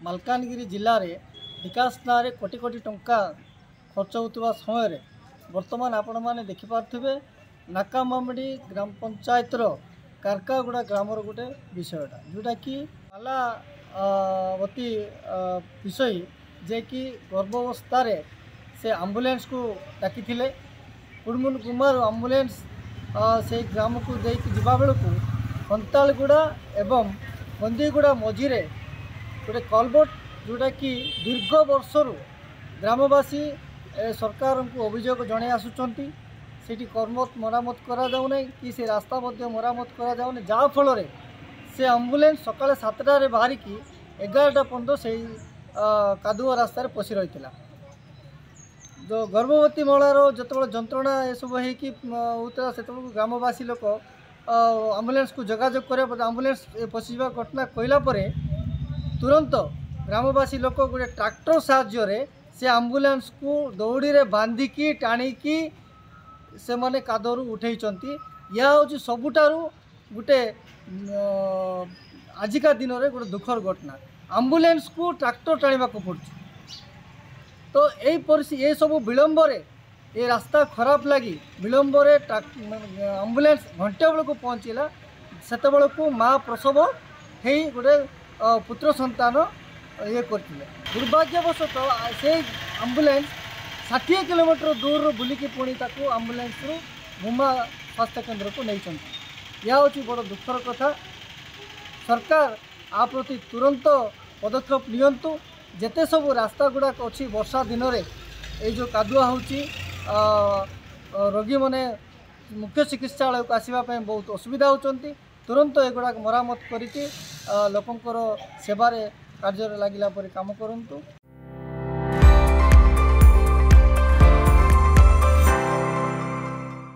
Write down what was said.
मालकानगिरी जिले में विकास ना कोटी कोटी टंका खर्च होता समय बर्तमान आपण मैंने देखिपे नाकामामड़ी ग्राम पंचायत कारकागुड़ा ग्रामर गोटे विषयटा जोटा कि मालावती विषय जे कि गर्भावस्था से आम्बुलेंस को डाकी कुड़मुन कुमार आम्बुलेंस से ग्राम को जावा बेलू हंतालगुड़ा एवं बंदीगुड़ा मझीरे गोटे कलबर्ट जोटा कि दीर्घ वर्षर ग्रामवासी सरकार को अभियोग जन आसुंच से मरामत करा जाउना कि से रास्ता मरामत करा जाउना जहाँ फल से आम्बुलेंस सकाଳେ 7टार बाहरिकी 11टा पर्यंत से कादुआ रास्तार पशि रही जो गर्भवती महिलार जो जंत्रणा ये सब होता से ग्रामवासी लोक आम्बुलेंस को जोगाजोग कर आम्बुलेंस पशिजा घटना कहला तुरंत ग्रामवासी लोक गोटे ट्रैक्टर साहाय्य से आम्बुलेंस को दौड़ी रे बांधिकी टाणिकी से माने कादरू उठे या हूँ सबुठार गोटे आजिका दिन में गोटे दुखर घटना आम्बुलेंस को ट्रैक्टर टाणा पड़ तो ये सब विलंब ये रास्ता खराब लगी विलंब आम्बुलेंस घंटे बेलू पहुँचला से माँ प्रसव हो गोटे पुत्र संतान ये करते दुर्भाग्यवशतः से आम्बुलेंस 60 किलोमीटर दूर बुलिकी पुणी ताकू आम्बुलेंस गुमा स्वास्थ्य केन्द्र को नहीं यह हूँ बड़ दुखर कथा सरकार आ प्रति तुरंत पदक्षेप नियंतु जेते सब रास्ता गुड़ाक अच्छी वर्षा दिन में ये जो कादुआ होची रोगी मैंने मुख्य चिकित्सालय को आसवाई बहुत असुविधा होती तुरंत एगुड़ा मरामत करके लोकंर सेवार कार्य लगिला परि काम करंतु।